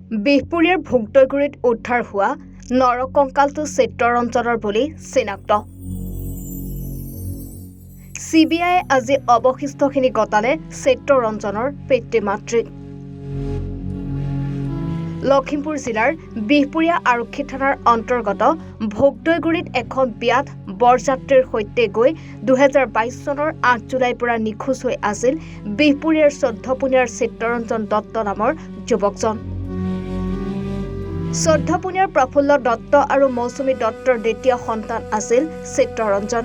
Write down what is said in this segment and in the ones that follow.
বিহপুৰীয়াৰ ভোগদৈগুৰিত উদ্ধাৰ হোৱা নৰকংকালটো চিত্তৰঞ্জনৰ বুলি চিনাক্ত। CBIয়ে আজি অৱশিষ্টখিনি গতালে চিত্তৰঞ্জনৰ পিতৃ-মাতৃক। লখিমপুৰ জিলাৰ বিহপুৰীয়া আৰক্ষী থানাৰ অন্তৰ্গত ভোগদৈগুৰিত এখন বিয়াত বৰযাত্ৰীৰ সৈতে গৈ 2022 চনৰ 8 জুলাইৰ পৰা নিখোজ হৈ আছিল বিহপুৰীয়াৰ 14 পুনীয়াৰ চিত্তৰঞ্জন দত্ত নামৰ যুৱকজন। 14 পুনীয়াৰ প্ৰফুল্ল দত্ত আৰু মৌচুমী দত্তৰ দ্বিতীয় সন্তান আছিল চিত্তৰঞ্জন।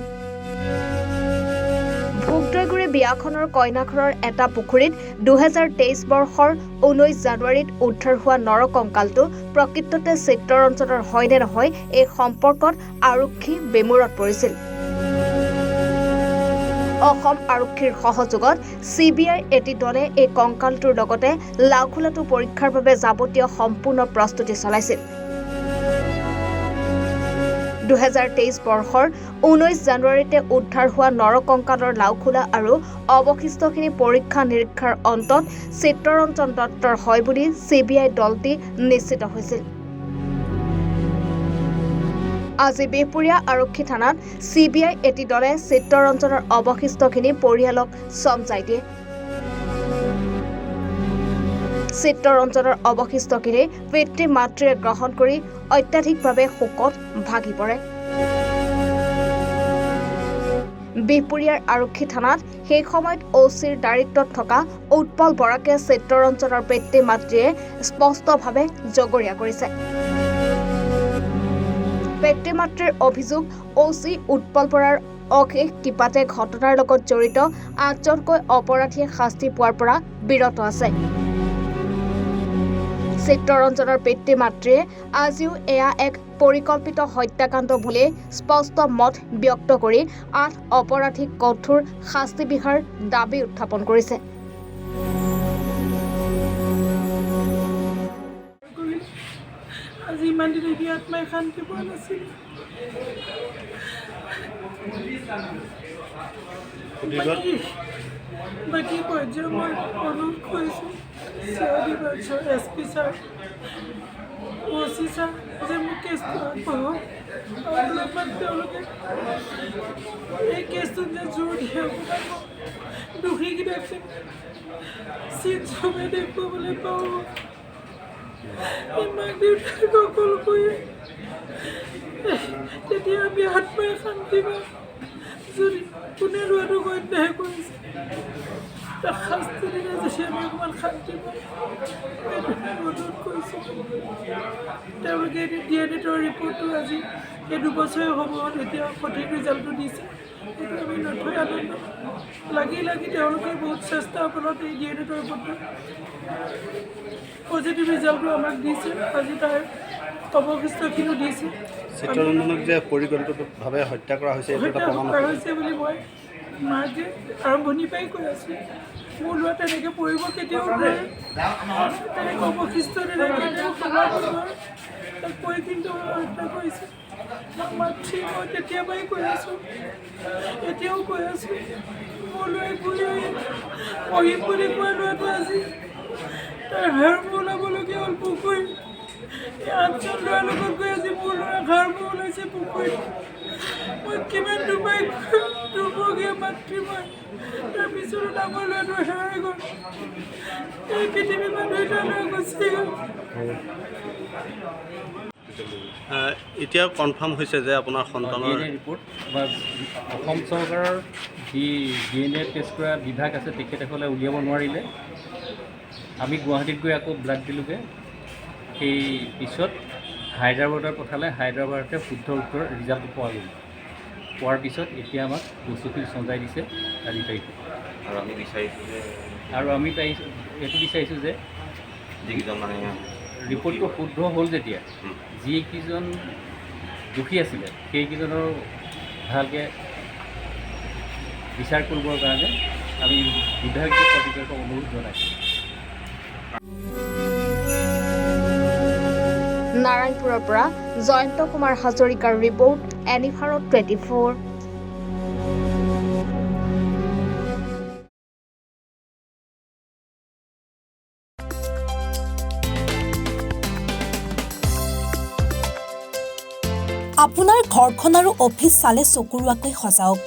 ভোগদৈগুৰি বিয়াখনৰ কইনাঘৰৰ এটা পুখুৰীত 2023 বৰ্ষৰ 19 জানুৱাৰীত উদ্ধাৰ হোৱা নৰকংকালটো প্ৰকৃততে চিত্তৰঞ্জনৰ হয় নে নহয় এই সম্পৰ্কত আৰক্ষী বেমূৰত পৰিছিল। অসম আৰক্ষীৰ সহযোগত CBIৰ এটি দলে এই কংকালটোৰ লগতে লাওখোলাটো পৰীক্ষাৰ বাবে যাৱতীয় সম্পূৰ্ণ প্ৰস্তুতি চলাইছিল। 2023 বৰ্ষৰ 19 জানুৱাৰীতে উদ্ধাৰ হোৱা নৰকংকালৰ লাওখোলা আৰু অৱশিষ্টখিনি পৰীক্ষা নিৰীক্ষাৰ অন্তত চিত্তৰঞ্জন দত্তৰ হয় বুলি CBI দলটি নিশ্চিত হৈছিল। আজি বিহপুৰীয়া আৰক্ষী থানাত CBI এটি দলে চিত্তৰঞ্জনৰ অৱশিষ্টখিনি পৰিয়ালক চমজাই দিয়ে। চিত্তৰঞ্জনৰ অৱশিষ্টখিনি পিতৃ-মাতৃয়ে গ্ৰহণ কৰি অত্যাধিকভাৱে শোকত ভাগি পৰে। বিহপুৰীয়াৰ আৰক্ষী থানাত সেই সময়ত OCৰ দায়িত্বত থকা উৎপল বৰাকে চিত্তৰঞ্জনৰ পিতৃ-মাতৃয়ে স্পষ্টভাৱে জগৰীয়া কৰিছে। পিতৃ-মাতৃৰ অভিযোগ OC উৎপল বৰাৰ অশেষ কিপাতে ঘটনাৰ লগত জড়িত 8জনকৈ অপৰাধীয়ে শাস্তি পোৱাৰ পৰা বিৰত আছে। চিত্তৰঞ্জনৰ পিতৃ-মাতৃয়ে আজিও এয়া এক পৰিকল্পিত হত্যাকাণ্ড বুলি স্পষ্ট মত ব্যক্ত কৰি 8 অপৰাধীক কঠোৰ শাস্তি বিহাৰ দাবী উত্থাপন কৰিছে। আজি ইমান দিনে আত্মাই শান্তি পোৱা নাছিল। বাকী পৰ্যায়ৰ মই অনুৰোধ কৰিছোঁ SP ছাৰ, OC ছাৰ যে মোক কেছটো আগবঢ়াওক আৰু তেওঁলোকে এই কেছটোত যে জোৰ দিয়ে দোষীকেইটাক চিট চবে দেখুৱাবলৈ পাব। মাক দেউতাক সকলোকৈ তেতিয়া আমি আত্মাই শান্তি পাম। যদি কোনে লোৱাটো অন্যায় কৰিছে তাক শাস্তি দিলে যেতিয়া আমি অকণমান শান্তি পাম অনুৰোধ কৰিছোঁ। তেওঁলোকে DNA ৰিপৰ্টটো আজি এই 2 বছৰে হ'ব এতিয়া সঠিক ৰিজাল্টটো দিছে। সেইটো আমি নথৈ আনন্দ লাগি তেওঁলোকে বহুত চেষ্টাৰ ফলত এই DNA ৰিপৰ্টটো পজিটিভ ৰিজাল্টটো আমাক দিছে। আজি তাৰ অৱশিষ্টখিনিও দিছে। চিত্তৰঞ্জনক যে পৰিকল্পিতভাৱে হত্যা কৰা হৈছে বুলি মই মাকে আৰম্ভণিৰ পৰাই কৈ আছোঁ। মোৰ ল'ৰা তেনেকৈ পৰিব কেতিয়াও নোৱাৰে, তেনেকৈ অৱশিষ্ট কেতিয়াও সলাব নোৱাৰে। তাক কৈ কিন্তু হত্যা কৰিছে। মাতৃ মই তেতিয়াৰ পৰাই কৈ আছোঁ, এতিয়াও কৈ আছোঁ। মোৰ ল'ৰাই পঢ়িম বুলি কোৱা ল'ৰাটো আজি তাৰ হাড় ওলাবলগীয়া হ'ল পুখুৰীত। 8জন ল'ৰাৰ লগত গৈ আজি মোৰ ল'ৰা ঘাৰ ওলাইছে পুখুৰীত। মই কিমান দুৰ্ভগীয়া মাতৃ মই। তাৰপিছতো ডাঙৰ ল'ৰাটো হেৰাই গ'ল। এই পৃথিৱীৰ মানুহে তাৰ ল'ৰা গুচি গ'ল। এতিয়া কনফাৰ্ম হৈছে যে আপোনাৰ সন্তানৰ ৰিপৰ্ট বা অসম চৰকাৰৰ যি DNA টেষ্ট কৰা বিভাগ আছে তেখেতসকলে উলিয়াব নোৱাৰিলে। আমি গুৱাহাটীত গৈ আকৌ ব্লাড দিলোঁগৈ। সেই পিছত হায়দৰাবাদত পঠালে, হায়দৰাবাদতে শুদ্ধ উত্তৰ ৰিজাল্ট পোৱা গ'ল। পোৱাৰ পিছত এতিয়া আমাক বস্তুখিনি চমজাই দিছে আজি তাৰিখে। আৰু আমি এইটো বিচাৰিছোঁ যে যিকেইজন মানে ৰিপৰ্টটো শুদ্ধ হ'ল যেতিয়া যিকেইজন দোষী আছিলে সেইকেইজনৰ ভালকৈ বিচাৰ কৰিবৰ কাৰণে আমি বিভাগীয় কৰ্তৃপক্ষক অনুৰোধ জনাইছোঁ। নাৰায়ণপুৰৰ পৰা জয়ন্ত কুমাৰ হাজৰিকাৰ ৰিপৰ্ট, এনিভাৰত 24। আপোনাৰ ঘৰখন আৰু অফিচ চালে চকুৰোৱাকৈ সজাওক।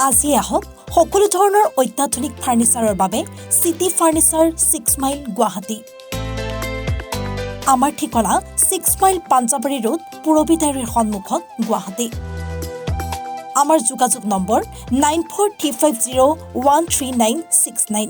আজি আহক সকলো ধৰণৰ অত্যাধুনিক ফাৰ্নিচাৰৰ বাবে চিটি ফাৰ্নিচাৰ 6 মাইল গুৱাহাটী। আমাৰ ঠিকনা 6 মাইল পাঞ্জাবাৰী ৰোড পুৰবী ডায়েৰীৰ সন্মুখত গুৱাহাটী। আমাৰ যোগাযোগ নম্বৰ 9435013969।